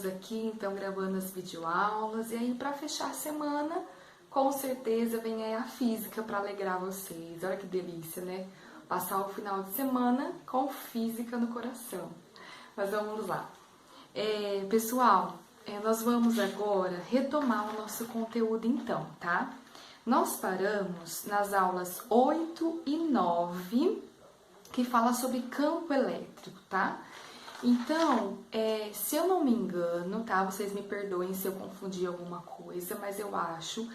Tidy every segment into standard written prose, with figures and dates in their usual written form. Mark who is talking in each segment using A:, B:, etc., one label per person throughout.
A: estamos aqui, então, gravando as videoaulas. E aí, para fechar a semana, com certeza vem aí a física para alegrar vocês. Olha que delícia, né? Passar o final de semana com física no coração. Mas vamos lá. Pessoal, nós vamos agora retomar o nosso conteúdo então, tá? Nós paramos nas aulas 8 e 9, que fala sobre campo elétrico, tá? Então, se eu não me engano, tá? Vocês me perdoem se eu confundi alguma coisa, mas eu acho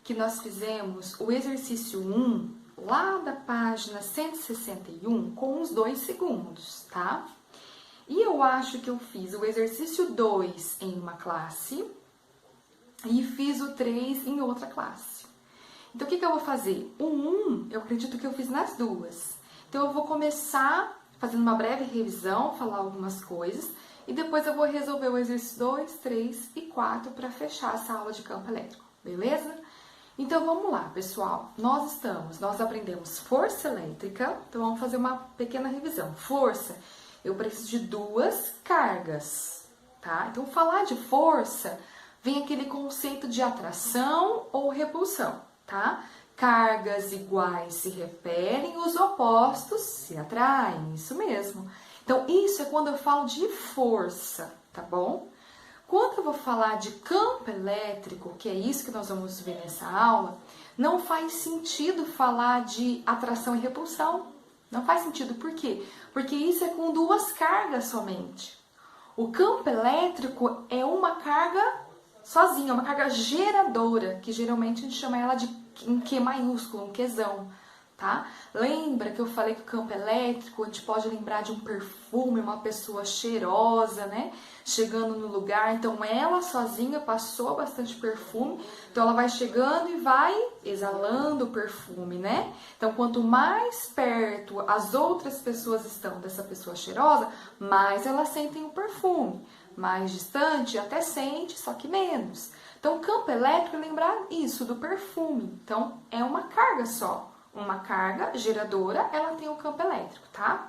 A: que nós fizemos o exercício 1 lá da página 161 com os 2 segundos, tá? E eu acho que eu fiz o exercício 2 em uma classe e fiz o 3 em outra classe. Então, o que eu vou fazer? O 1, eu acredito que eu fiz nas duas. Então, eu vou começar fazendo uma breve revisão, falar algumas coisas, e depois eu vou resolver o exercício 2, 3 e 4 para fechar essa aula de campo elétrico, beleza? Então, vamos lá, pessoal. Nós aprendemos força elétrica, então vamos fazer uma pequena revisão. Força, eu preciso de 2 cargas, tá? Então, falar de força, vem aquele conceito de atração ou repulsão, tá? Cargas iguais se repelem, os opostos se atraem, isso mesmo. Então, isso é quando eu falo de força, tá bom? Quando eu vou falar de campo elétrico, que é isso que nós vamos ver nessa aula, não faz sentido falar de atração e repulsão. Não faz sentido, por quê? Porque isso é com 2 cargas somente. O campo elétrico é uma carga sozinha, uma carga geradora, que geralmente a gente chama ela de em Q maiúsculo, um Qzão, tá? Lembra que eu falei que o campo elétrico, a gente pode lembrar de um perfume, uma pessoa cheirosa, né? Chegando no lugar, então ela sozinha passou bastante perfume, então ela vai chegando e vai exalando o perfume, né? Então, quanto mais perto as outras pessoas estão dessa pessoa cheirosa, mais elas sentem o perfume. Mais distante, até sente, só que menos. Então, o campo elétrico é lembrar isso, do perfume. Então, é uma carga só. Uma carga geradora, ela tem o campo elétrico, tá?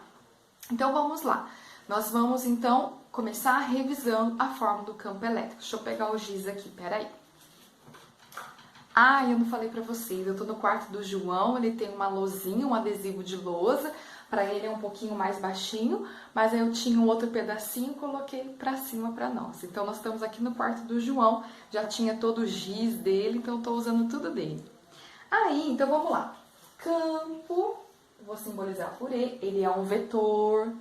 A: Então, vamos lá. Nós vamos, então, começar revisando a fórmula do campo elétrico. Deixa eu pegar o giz aqui, peraí. Eu não falei pra vocês, eu tô no quarto do João, ele tem uma lousinha, um adesivo de lousa. Pra ele é um pouquinho mais baixinho, mas aí eu tinha um outro pedacinho e coloquei pra cima pra nós. Então, nós estamos aqui no quarto do João, já tinha todo o giz dele, então eu tô usando tudo dele. Então vamos lá. Campo, vou simbolizar por E, ele é um vetor.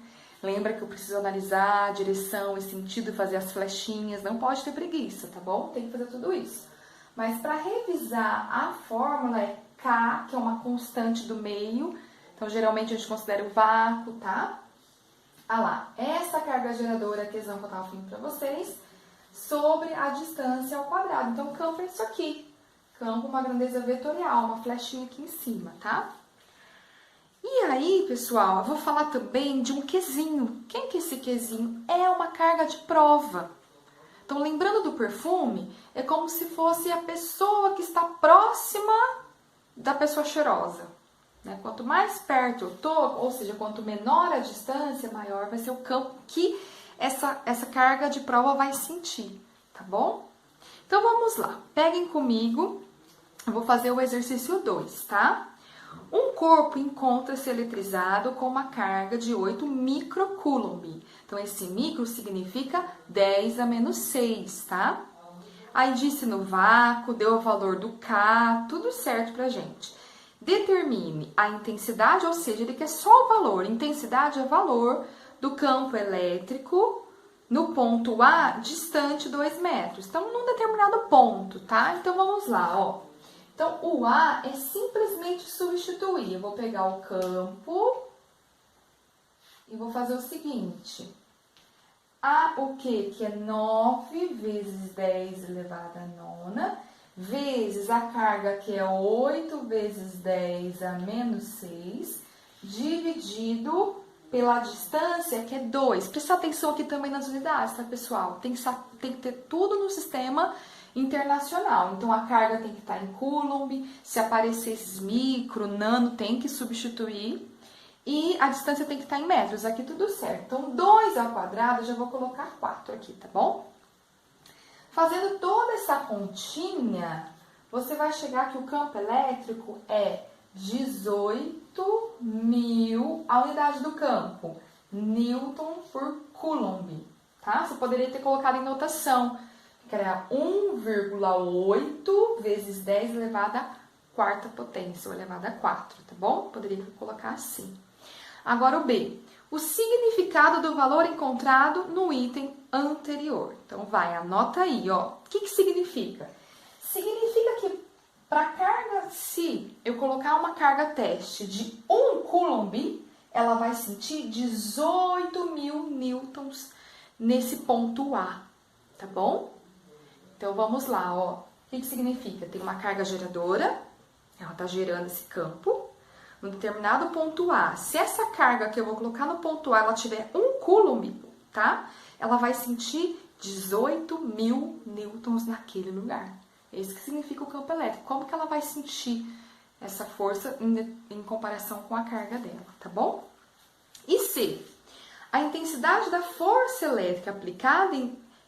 A: Lembra que eu preciso analisar a direção e sentido e fazer as flechinhas, não pode ter preguiça, tá bom? Tem que fazer tudo isso. Mas para revisar, a fórmula é K, que é uma constante do meio. Então, geralmente, a gente considera o vácuo, tá? Lá, essa carga geradora, Qzão que eu tava falando pra vocês, sobre a distância ao quadrado. Então, campo é isso aqui. Campo, uma grandeza vetorial, uma flechinha aqui em cima, tá? E aí, pessoal, eu vou falar também de um Qzinho. Quem que é esse Qzinho? É uma carga de prova. Então, lembrando do perfume, é como se fosse a pessoa que está próxima da pessoa cheirosa. Quanto mais perto eu tô, ou seja, quanto menor a distância, maior vai ser o campo que essa carga de prova vai sentir, tá bom? Então, vamos lá. Peguem comigo, eu vou fazer o exercício 2, tá? Um corpo encontra-se eletrizado com uma carga de 8 microcoulomb. Então, esse micro significa 10 a menos 6, tá? Aí, disse no vácuo, deu o valor do K, tudo certo pra gente. Determine a intensidade, ou seja, ele quer só o valor. Intensidade é valor do campo elétrico no ponto A, distante 2 metros. Então, num determinado ponto, tá? Então, vamos lá, ó. Então, o A é simplesmente substituir. Eu vou pegar o campo e vou fazer o seguinte. O quê? Que é 9 vezes 10 elevado a nona, vezes a carga, que é 8 vezes 10 a menos 6, dividido pela distância, que é 2. Presta atenção aqui também nas unidades, tá, pessoal? Tem que ter tudo no sistema internacional. Então, a carga tem que estar em coulomb, se aparecer esses micro, nano, tem que substituir. E a distância tem que estar em metros, aqui tudo certo. Então, 2 ao quadrado, eu já vou colocar 4 aqui, tá bom? Fazendo toda essa continha, você vai chegar que o campo elétrico é 18.000, a unidade do campo, Newton por Coulomb, tá? Você poderia ter colocado em notação, que era 1,8 vezes 10 elevado à quarta potência, ou elevado a 4, tá bom? Poderia colocar assim. Agora o B. O significado do valor encontrado no item anterior. Então, vai, anota aí, ó. O que significa? Significa que para carga, se eu colocar uma carga teste de 1 Coulomb, ela vai sentir 18.000 newtons nesse ponto A, tá bom? Então, vamos lá, ó. O que significa? Tem uma carga geradora, ela está gerando esse campo, no determinado ponto A. Se essa carga que eu vou colocar no ponto A, ela tiver 1 Coulomb, tá? Ela vai sentir 18.000 newtons naquele lugar. É isso que significa o campo elétrico. Como que ela vai sentir essa força em comparação com a carga dela, tá bom? E C. A intensidade da força elétrica aplicada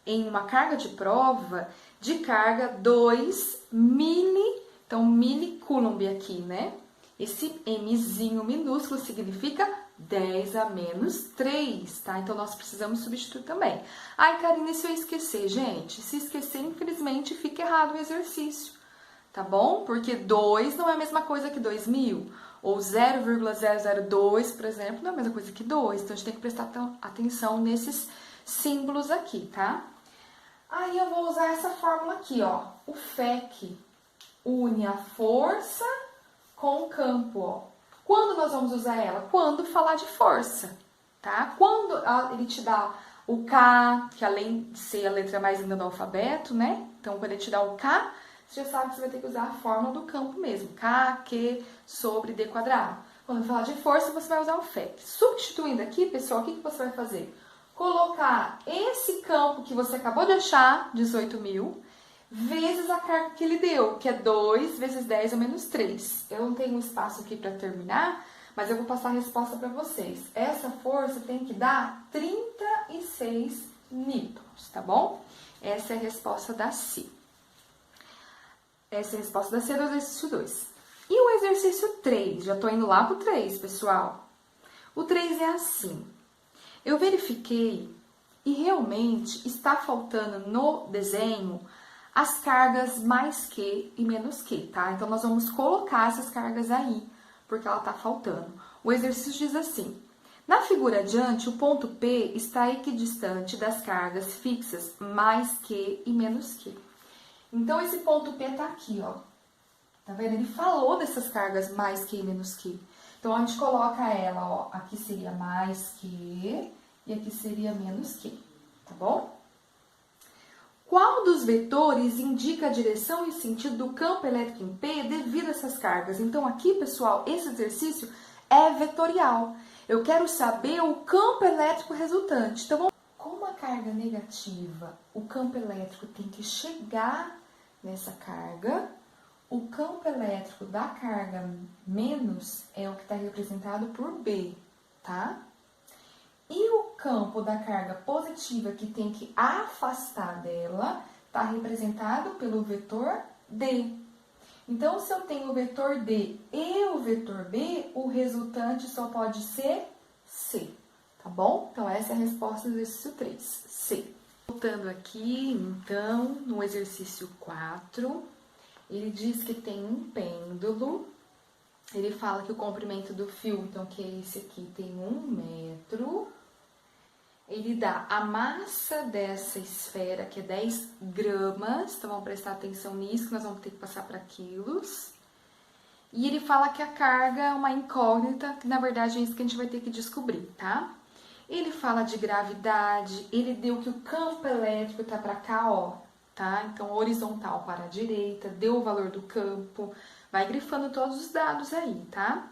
A: em uma carga de prova de carga 2 então milicoulomb aqui, né? Esse Mzinho minúsculo significa 10 a menos 3, tá? Então, nós precisamos substituir também. Ai, Karine, se eu esquecer, gente, se esquecer, infelizmente, fica errado o exercício, tá bom? Porque 2 não é a mesma coisa que 2.000, ou 0,002, por exemplo, não é a mesma coisa que 2. Então, a gente tem que prestar atenção nesses símbolos aqui, tá? Aí, eu vou usar essa fórmula aqui, ó. O FEC une a força com o campo, ó. Quando nós vamos usar ela? Quando falar de força, tá? Quando ele te dá o K, que além de ser a letra mais linda do alfabeto, né? Então, quando ele te dá o K, você já sabe que você vai ter que usar a fórmula do campo mesmo. K, Q sobre D quadrado. Quando falar de força, você vai usar o FEC. Substituindo aqui, pessoal, o que você vai fazer? Colocar esse campo que você acabou de achar, 18.000, vezes a carga que ele deu, que é 2 vezes 10 ou menos 3. Eu não tenho espaço aqui para terminar, mas eu vou passar a resposta para vocês. Essa força tem que dar 36 newtons, tá bom? Essa é a resposta da C. Essa é a resposta da C do exercício 2. E o exercício 3? Já tô indo lá pro 3, pessoal. O 3 é assim. Eu verifiquei e realmente está faltando no desenho as cargas mais que e menos que, tá? Então, nós vamos colocar essas cargas aí, porque ela tá faltando. O exercício diz assim: na figura adiante, o ponto P está equidistante das cargas fixas mais que e menos que. Então, esse ponto P tá aqui, ó. Tá vendo? Ele falou dessas cargas mais que e menos que. Então, a gente coloca ela, ó. Aqui seria mais que e aqui seria menos que, tá bom? Qual dos vetores indica a direção e sentido do campo elétrico em P devido a essas cargas? Então, aqui, pessoal, esse exercício é vetorial. Eu quero saber o campo elétrico resultante. Então, como a carga negativa, o campo elétrico tem que chegar nessa carga, o campo elétrico da carga menos é o que está representado por B, tá? E o campo da carga positiva, que tem que afastar dela, está representado pelo vetor D. Então, se eu tenho o vetor D e o vetor B, o resultante só pode ser C, tá bom? Então, essa é a resposta do exercício 3, C. Voltando aqui, então, no exercício 4, ele diz que tem um pêndulo. Ele fala que o comprimento do fio, então, que é esse aqui, tem 1 metro. Ele dá a massa dessa esfera, que é 10 gramas. Então, vamos prestar atenção nisso, que nós vamos ter que passar para quilos. E ele fala que a carga é uma incógnita, que na verdade é isso que a gente vai ter que descobrir, tá? Ele fala de gravidade, ele deu que o campo elétrico tá para cá, ó, tá? Então, horizontal para a direita, deu o valor do campo, vai grifando todos os dados aí, tá?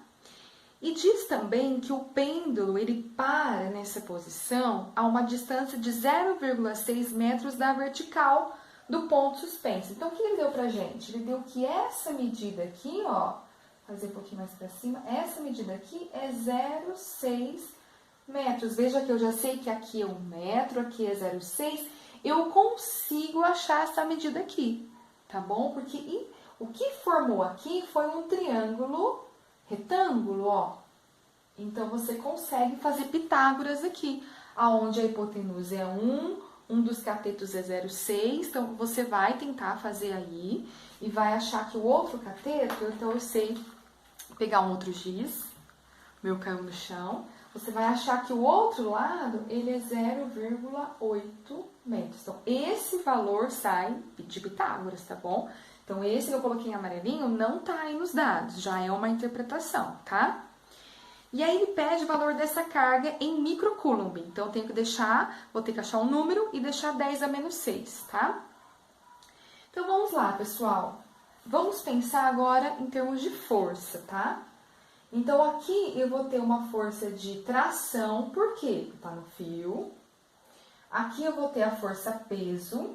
A: E diz também que o pêndulo, ele para nessa posição a uma distância de 0,6 metros da vertical do ponto suspenso. Então, o que ele deu pra gente? Ele deu que essa medida aqui, ó, fazer um pouquinho mais pra cima, essa medida aqui é 0,6 metros. Veja que eu já sei que aqui é 1 metro, aqui é 0,6. eu consigo achar essa medida aqui, tá bom? Porque o que formou aqui foi um triângulo retângulo, ó. Então, você consegue fazer Pitágoras aqui, aonde a hipotenusa é 1, um dos catetos é 0,6, então você vai tentar fazer aí e vai achar que o outro cateto, então eu sei pegar um outro giz, meu caiu no chão, você vai achar que o outro lado, ele é 0,8 metros. Então, esse valor sai de Pitágoras, tá bom? Então, esse que eu coloquei em amarelinho não tá aí nos dados, já é uma interpretação, tá? E aí ele pede o valor dessa carga em microcoulomb. Então, eu tenho que deixar, vou ter que achar um número e deixar 10 a menos 6, tá? Então, vamos lá, pessoal. Vamos pensar agora em termos de força, tá? Então, aqui eu vou ter uma força de tração, por quê? Tá no fio. Aqui eu vou ter a força peso.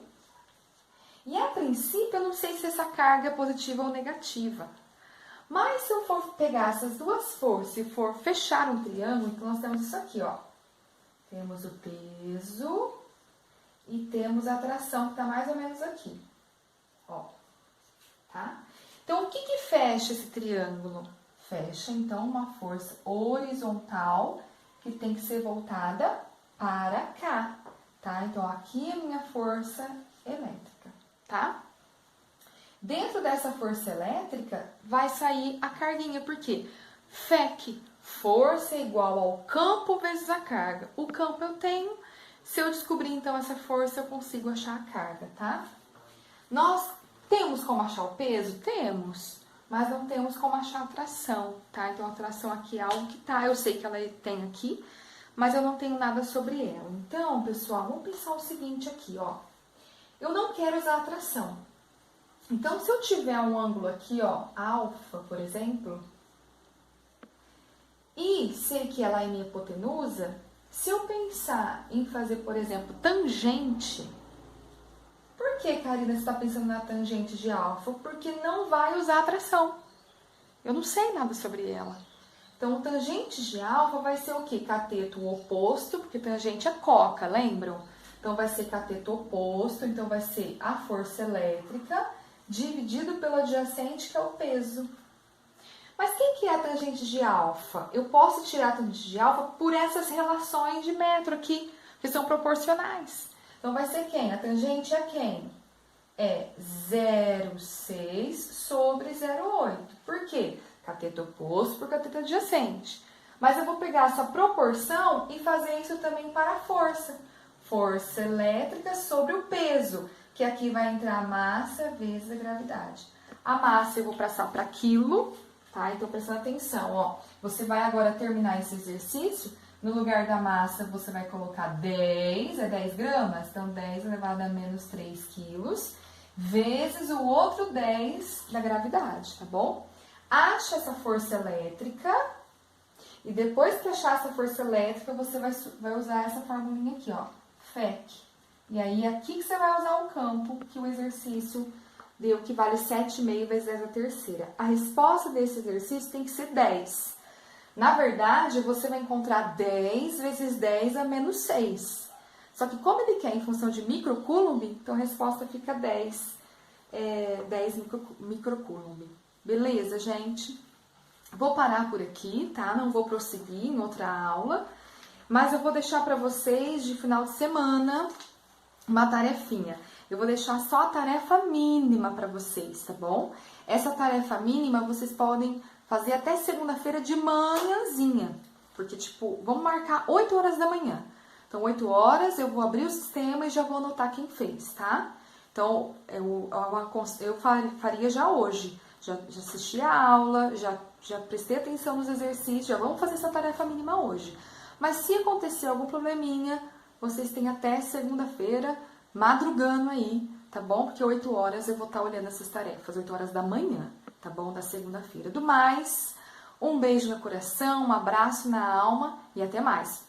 A: E, a princípio, eu não sei se essa carga é positiva ou negativa. Mas se eu for pegar essas duas forças e for fechar um triângulo, então nós temos isso aqui, ó. Temos o peso e temos a tração, que tá mais ou menos aqui. Ó, tá? Então, o que que fecha esse triângulo? Fecha, então, uma força horizontal que tem que ser voltada para cá, tá? Então, aqui é a minha força elétrica, tá? Dentro dessa força elétrica, vai sair a carguinha, por quê? FEC, força é igual ao campo vezes a carga. O campo eu tenho, se eu descobrir, então, essa força, eu consigo achar a carga, tá? Nós temos como achar o peso? Temos, mas não temos como achar a tração, tá? Então, a tração aqui é algo que tá, eu sei que ela tem aqui, mas eu não tenho nada sobre ela. Então, pessoal, vamos pensar o seguinte aqui, ó. Eu não quero usar a tração. Então, se eu tiver um ângulo aqui, ó, alfa, por exemplo, e sei que ela é minha hipotenusa, se eu pensar em fazer, por exemplo, tangente, por que, Karina, você está pensando na tangente de alfa? Porque não vai usar a tração. Eu não sei nada sobre ela. Então, tangente de alfa vai ser o quê? Cateto oposto, porque tangente é coca, lembram? Então, vai ser cateto oposto, então vai ser a força elétrica dividido pelo adjacente, que é o peso. Mas quem que é a tangente de alfa? Eu posso tirar a tangente de alfa por essas relações de metro aqui, que são proporcionais. Então, vai ser quem? A tangente é quem? É 0,6 sobre 0,8. Por quê? Cateto oposto por cateto adjacente. Mas eu vou pegar essa proporção e fazer isso também para a força. Força elétrica sobre o peso, que aqui vai entrar a massa vezes a gravidade. A massa eu vou passar para quilo, tá? Então, prestando atenção, ó. Você vai agora terminar esse exercício. No lugar da massa, você vai colocar 10, é 10 gramas? Então, 10 elevado a menos 3 quilos, vezes o outro 10 da gravidade, tá bom? Acha essa força elétrica e depois que achar essa força elétrica, você vai usar essa formulinha aqui, ó, FEC. E aí, aqui que você vai usar o campo, que o exercício deu, que vale 7,5 vezes 10 a terceira. A resposta desse exercício tem que ser 10. Na verdade, você vai encontrar 10 vezes 10 a menos 6. Só que como ele quer em função de microcoulomb, então a resposta fica 10 microcoulomb. Beleza, gente? Vou parar por aqui, tá? Não vou prosseguir em outra aula, mas eu vou deixar para vocês de final de semana uma tarefinha. Eu vou deixar só a tarefa mínima para vocês, tá bom? Essa tarefa mínima vocês podem fazer até segunda-feira de manhãzinha, porque, tipo, vamos marcar 8 horas da manhã. Então, 8 horas eu vou abrir o sistema e já vou anotar quem fez, tá? Então, eu faria já hoje. Já assisti a aula, já prestei atenção nos exercícios, já vamos fazer essa tarefa mínima hoje. Mas se acontecer algum probleminha, vocês têm até segunda-feira, madrugando aí, tá bom? Porque 8 horas eu vou estar olhando essas tarefas, 8 horas da manhã, tá bom? Da segunda-feira. Do mais, um beijo no coração, um abraço na alma e até mais.